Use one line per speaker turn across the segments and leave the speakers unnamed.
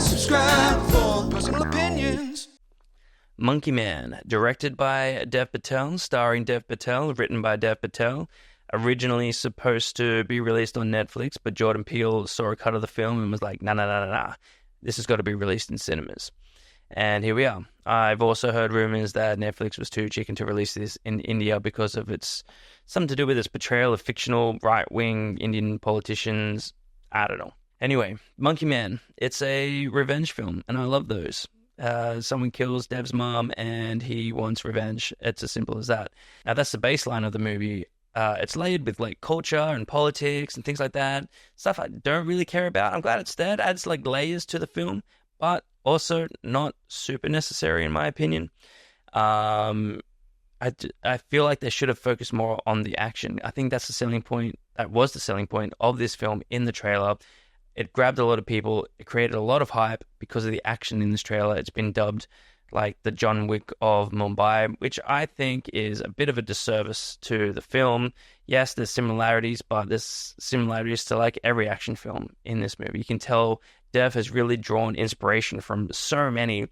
and subscribe for personal opinions.
Monkey Man, directed by Dev Patel, starring Dev Patel, written by Dev Patel. Originally supposed to be released on Netflix, but Jordan Peele saw a cut of the film and was like, nah. This has got to be released in cinemas. And here we are. I've also heard rumors that Netflix was too chicken to release this in India because of its something to do with its portrayal of fictional right-wing Indian politicians. I don't know. Anyway, Monkey Man. It's a revenge film, and I love those. Someone kills Dev's mom, and he wants revenge. It's as simple as that. Now, that's the baseline of the movie. It's layered with like culture and politics and things like that. Stuff I don't really care about. I'm glad it's there. It adds like layers to the film, but also not super necessary in my opinion. I feel like they should have focused more on the action. I think that's the selling point. That was the selling point of this film in the trailer. It grabbed a lot of people. It created a lot of hype because of the action in this trailer. It's been dubbed like the John Wick of Mumbai, which I think is a bit of a disservice to the film. Yes, there's similarities, but there's similarities to like every action film in this movie. You can tell Dev has really drawn inspiration from so many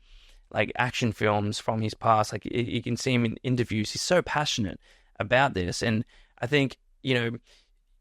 like action films from his past. Like you can see him in interviews. He's so passionate about this. And I think,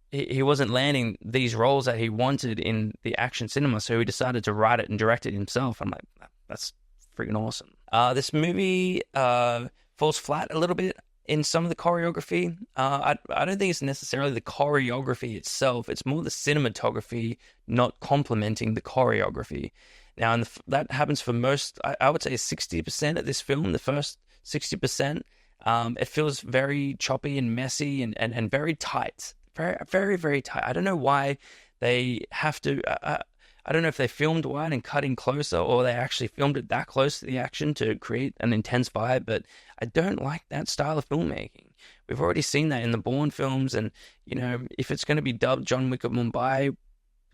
he wasn't landing these roles that he wanted in the action cinema, so he decided to write it and direct it himself. I'm like, that's freaking awesome. This movie falls flat a little bit in some of the choreography. I don't think it's necessarily the choreography itself. It's more the cinematography not complementing the choreography. Now, and that happens for most, I would say 60% of this film, the first 60%. It feels very choppy and messy and very tight. Very, very, very tight. I don't know why they have to... I don't know if they filmed wide and cut in closer, or they actually filmed it that close to the action to create an intense vibe, but I don't like that style of filmmaking. We've already seen that in the Bourne films, and, if it's going to be dubbed John Wick of Mumbai,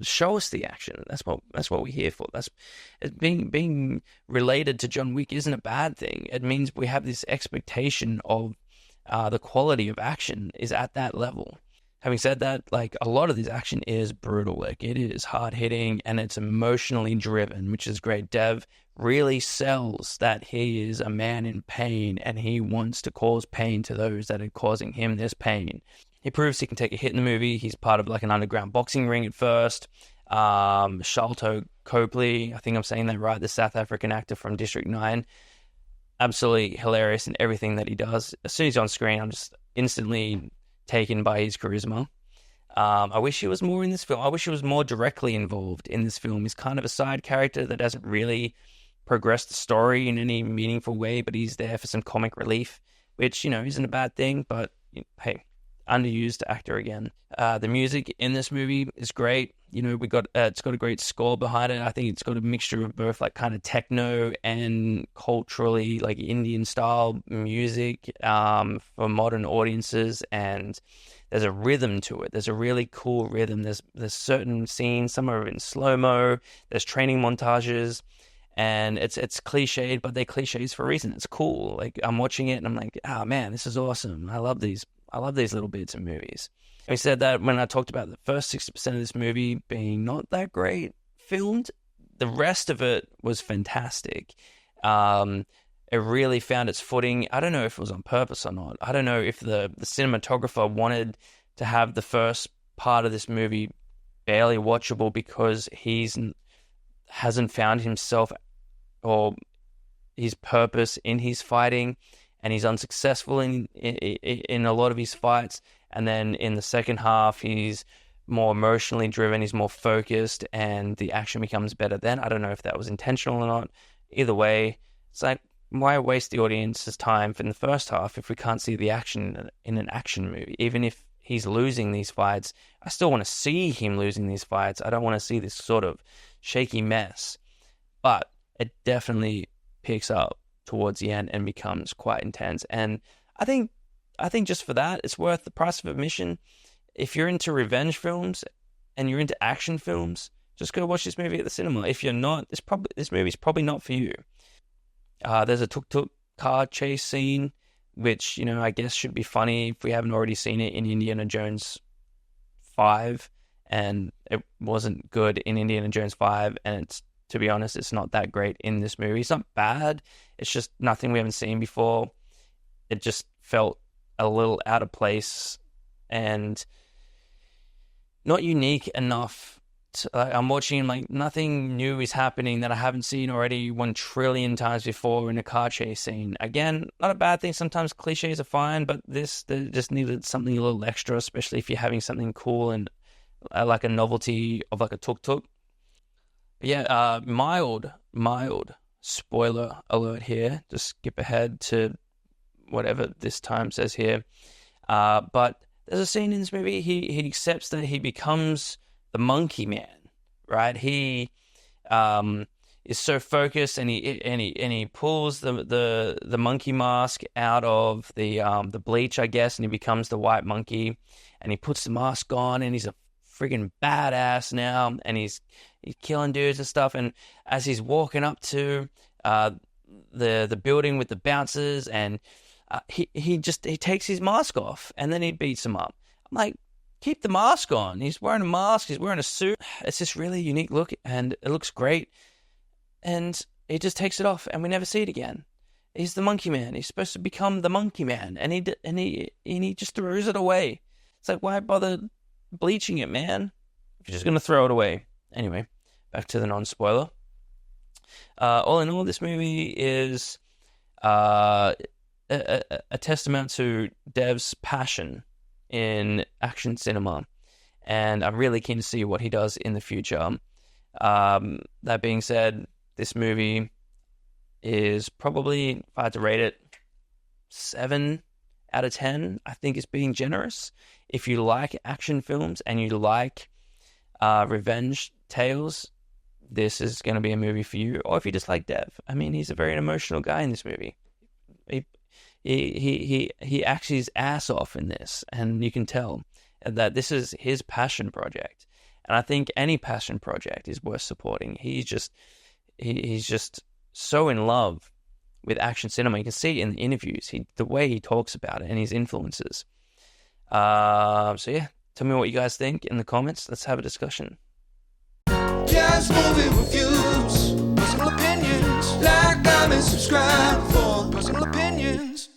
show us the action. That's what we're here for. Being related to John Wick isn't a bad thing. It means we have this expectation of the quality of action is at that level. Having said that, like a lot of this action is brutal. Like it is hard hitting and it's emotionally driven, which is great. Dev really sells that he is a man in pain and he wants to cause pain to those that are causing him this pain. He proves he can take a hit in the movie. He's part of like an underground boxing ring at first. Sharlto Copley, I think I'm saying that right, the South African actor from District 9. Absolutely hilarious in everything that he does. As soon as he's on screen, I'm just instantly taken by his charisma. I wish he was more in this film. I wish he was more directly involved in this film. He's kind of a side character that doesn't really progress the story in any meaningful way, but he's there for some comic relief, which, isn't a bad thing, but hey, underused actor again. The music in this movie is great. It's got a great score behind it. I think it's got a mixture of both like kind of techno and culturally like Indian style music for modern audiences, and there's a rhythm to it. There's a really cool rhythm. There's certain scenes, some are in slow-mo, there's training montages, and it's cliched, but they're cliches for a reason. It's cool. Like I'm watching it and I'm like, oh man, this is awesome. I love these little bits of movies. I said that when I talked about the first 60% of this movie being not that great filmed, the rest of it was fantastic. It really found its footing. I don't know if it was on purpose or not. I don't know if the cinematographer wanted to have the first part of this movie barely watchable because hasn't found himself or his purpose in his fighting, and he's unsuccessful in a lot of his fights. And then in the second half, he's more emotionally driven, he's more focused, and the action becomes better then. I don't know if that was intentional or not. Either way, it's like, why waste the audience's time in the first half if we can't see the action in an action movie? Even if he's losing these fights, I still want to see him losing these fights. I don't want to see this sort of shaky mess. But it definitely picks up towards the end and becomes quite intense. And I think just for that, it's worth the price of admission. If you're into revenge films and you're into action films, just go watch this movie at the cinema. If you're not, this movie's probably not for you. There's a tuk-tuk car chase scene, which, I guess should be funny if we haven't already seen it in Indiana Jones 5, and it wasn't good in Indiana Jones 5, and it's to be honest. It's not that great in this movie. It's not bad. It's just nothing we haven't seen before. It just felt a little out of place and not unique enough. I'm watching, like, nothing new is happening that I haven't seen already 1 trillion times before in a car chase scene. Again, not a bad thing. Sometimes cliches are fine, but they just needed something a little extra, especially if you're having something cool and like a novelty of like a tuk-tuk. Yeah, mild spoiler alert here. Just skip ahead to whatever this time says here. But there's a scene in this movie. He accepts that he becomes the Monkey Man, right? He is so focused, and he pulls the monkey mask out of the bleach, I guess, and he becomes the white monkey, and he puts the mask on, and he's a friggin' badass now, and he's killing dudes and stuff. And as he's walking up to the building with the bouncers, and he takes his mask off, and then he beats him up. I'm like, keep the mask on. He's wearing a mask. He's wearing a suit. It's this really unique look, and it looks great. And he just takes it off, and we never see it again. He's the Monkey Man. He's supposed to become the Monkey Man, and he just throws it away. It's like, why bother bleaching it, man, if you're just gonna throw it away? Anyway, back to the non-spoiler. All in all, this movie is a testament to Dev's passion in action cinema, and I'm really keen to see what he does in the future. That being said, this movie is probably, if I had to rate it, 7 out of 10. I think it's being generous. If you like action films and you like revenge tales, this is going to be a movie for you. Or if you just like Dev, I mean, he's a very emotional guy in this movie. He acts his ass off in this, and you can tell that this is his passion project. And I think any passion project is worth supporting. He's just so in love with action cinema. You can see it in the interviews, the way he talks about it, and his influences. So yeah, tell me what you guys think in the comments. Let's have a discussion.
Just movie reviews, personal opinions. Like, comment, subscribe for personal opinions.